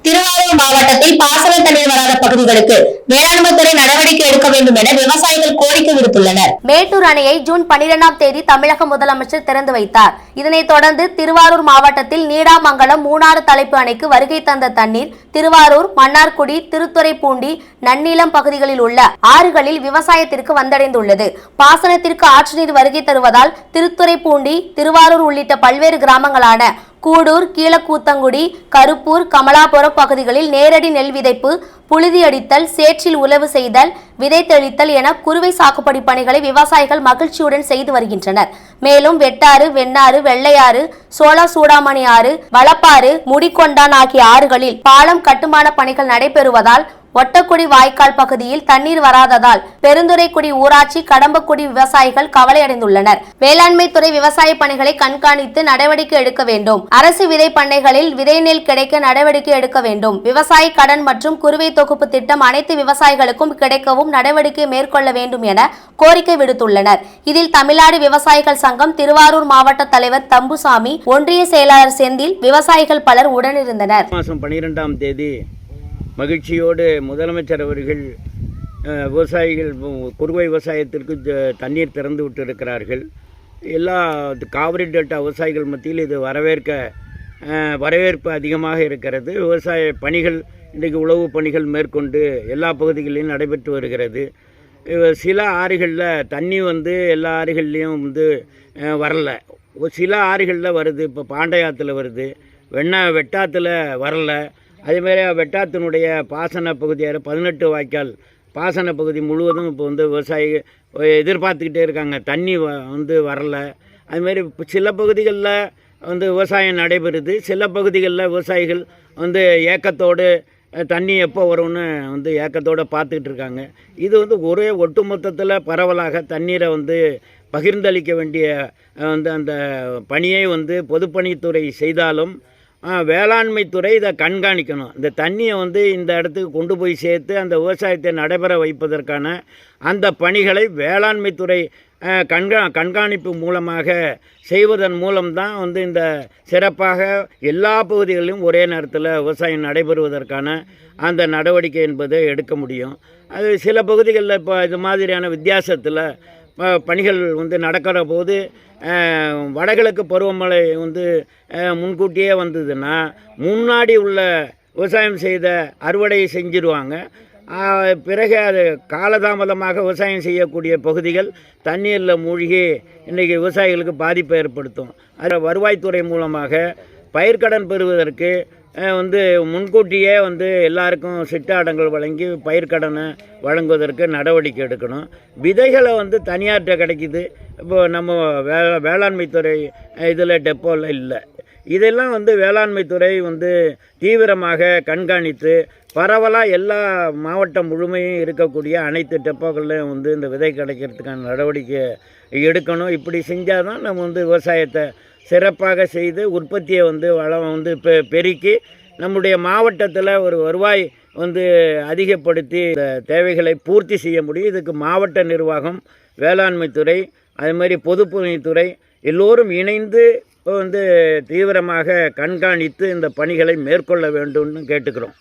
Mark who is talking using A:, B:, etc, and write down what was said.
A: திருவாரூர் மாவட்டத்தில் பாசன தண்ணீர் வராத பகுதிகளுக்கு வேளாண்மை துறை நடவடிக்கை எடுக்க வேண்டும் என விவசாயிகள் கோரிக்கை விடுத்துள்ளனர்.
B: மேட்டூர் அணையை ஜூன் 12ஆம் தேதி தமிழக முதலமைச்சர் திறந்து வைத்தார். இதனைத் தொடர்ந்து திருவாரூர் மாவட்டத்தில் நீடாமங்கலம் மூணாறு தலைப்பு அணைக்கு வருகை தந்த தண்ணீர் திருவாரூர், மன்னார்குடி, திருத்துறைப்பூண்டி, நன்னிலம் பகுதிகளில் உள்ள ஆறுகளில் விவசாயத்திற்கு வந்தடைந்துள்ளது. பாசனத்திற்கு ஆற்று நீர் வருகை தருவதால் திருத்துறைப்பூண்டி, திருவாரூர் உள்ளிட்ட பல்வேறு கிராமங்களான கூடூர், கீழக்கூத்தங்குடி, கருப்பூர், கமலாபுரம் பகுதிகளில் நேரடி நெல் விதைப்பு, புழுதியடித்தல், சேற்றில் உழவு செய்தல், விதை தெளித்தல் என குறுவை சாகுபடி பணிகளை விவசாயிகள் மகிழ்ச்சியுடன் செய்து வருகின்றனர். மேலும் வெட்டாறு, வெண்ணாறு, வெள்ளையாறு, சோழசூடாமணி ஆறு, வளப்பாறு, முடிக்கொண்டான் ஆகிய ஆறுகளில் பாலம் கட்டுமான பணிகள் நடைபெறுவதால் ஒட்டக்குடி வாய்க்கால் பகுதியில் தண்ணீர் வராததால் பெருந்துறைக்குடி ஊராட்சி, கடம்பக்குடி விவசாயிகள் கவலையடைந்துள்ளனர். வேளாண்மை துறை விவசாய பணிகளை கண்காணித்து நடவடிக்கை எடுக்க வேண்டும். அரசு விதை பண்ணைகளில் விதை நெல் கிடைக்க நடவடிக்கை எடுக்க வேண்டும். விவசாய கடன் மற்றும் குறுவை தொகுப்பு திட்டம் அனைத்து விவசாயிகளுக்கும் கிடைக்கவும் நடவடிக்கை மேற்கொள்ள வேண்டும் என கோரிக்கை விடுத்துள்ளனர். இதில் தமிழ்நாடு விவசாயிகள் சங்கம் திருவாரூர் மாவட்ட தலைவர் தம்புசாமி, ஒன்றிய செயலாளர் செந்தில், விவசாயிகள் பலர் உடனிருந்தனர்.
C: 12ஆம் தேதி மகிழ்ச்சியோடு முதலமைச்சர் அவர்கள் விவசாயிகள் குறுவை விவசாயத்திற்கு தண்ணீர் திறந்து விட்டிருக்கிறார்கள். எல்லா காவிரி டெல்டா விவசாயிகள் மத்தியில் இது வரவேற்பு அதிகமாக இருக்கிறது. விவசாய பணிகள் இன்றைக்கு உழவு பணிகள் மேற்கொண்டு எல்லா பகுதிகளிலும் நடைபெற்று வருகிறது. சில ஆறுகளில் தண்ணி எல்லா ஆறுகள்லேயும் வரல. சில ஆறுகளில் வருது. இப்போ பாண்டையாத்தில் வருது, வெட்டாத்தில் வரல. அதேமாதிரி வெட்டாத்தினுடைய பாசன பகுதியாக 18 வாய்க்கால் பாசன பகுதி முழுவதும் இப்போ விவசாயிகள் எதிர்பார்த்துக்கிட்டே இருக்காங்க. தண்ணி வரல. அதுமாரி சில பகுதிகளில் விவசாயம் நடைபெறுது. சில பகுதிகளில் விவசாயிகள் ஏக்கத்தோடு தண்ணி எப்போ வரும்னு ஏக்கத்தோடு பார்த்துக்கிட்டு இருக்காங்க. இது ஒரே ஒட்டுமொத்தத்தில் பரவலாக தண்ணீரை பகிர்ந்தளிக்க வேண்டிய அந்த பணியை பொதுப்பணித்துறை செய்தாலும் வேளாண்மை துறை இதை கண்காணிக்கணும். இந்த தண்ணியை இந்த இடத்துக்கு கொண்டு போய் சேர்த்து அந்த விவசாயத்தை நடைபெற வைப்பதற்கான அந்த பணிகளை வேளாண்மை துறை கண்காணிப்பு மூலமாக செய்வதன் மூலம்தான் இந்த சிறப்பாக எல்லா பகுதிகளிலும் ஒரே நேரத்தில் விவசாயம் நடைபெறுவதற்கான அந்த நடவடிக்கை என்பதை எடுக்க முடியும். அது சில பகுதிகளில் இப்போ இது மாதிரியான வித்தியாசத்தில் பணிகள் நடக்கிற போது வடகிழக்கு பருவமழை முன்கூட்டியே வந்ததுன்னா முன்னாடி உள்ள விவசாயம் செய்த அறுவடையை செஞ்சிருவாங்க. பிறகு அது காலதாமதமாக விவசாயம் செய்யக்கூடிய பகுதிகள் தண்ணீரில் மூழ்கி இன்றைக்கி விவசாயிகளுக்கு பாதிப்பை ஏற்படுத்தும். அதில் வருவாய்த்துறை மூலமாக பயிர்க்கடன் பெறுவதற்கு முன்கூட்டியே எல்லாருக்கும் சிட்டாடங்கள் வழங்கி பயிர்க்கடனை வழங்குவதற்கு நடவடிக்கை எடுக்கணும். விதைகளை தனியார்கிட்ட கிடைக்கிது. இப்போ நம்ம வேளாண்மை துறை இதில் டெப்போவில் இல்லை. இதெல்லாம் வேளாண்மை துறை தீவிரமாக கண்காணித்து பரவலாக எல்லா மாவட்டம் முழுமையும் இருக்கக்கூடிய அனைத்து டெப்போக்கள்லையும் இந்த விதை கிடைக்கிறதுக்கான நடவடிக்கை எடுக்கணும். இப்படி செஞ்சால் தான் நம்ம விவசாயத்தை சிறப்பாக செய்து உற்பத்தியை வளம் பெருக்கி நம்முடைய மாவட்டத்தில் ஒரு வருவாய் அதிகப்படுத்தி தேவைகளை பூர்த்தி செய்ய முடியும். இதுக்கு மாவட்ட நிர்வாகம், வேளாண்மை துறை, அதுமாதிரி பொதுப்பணித்துறை எல்லோரும் இணைந்து தீவிரமாக கண்காணித்து இந்த பணிகளை மேற்கொள்ள வேண்டும்னு கேட்டுக்கிறோம்.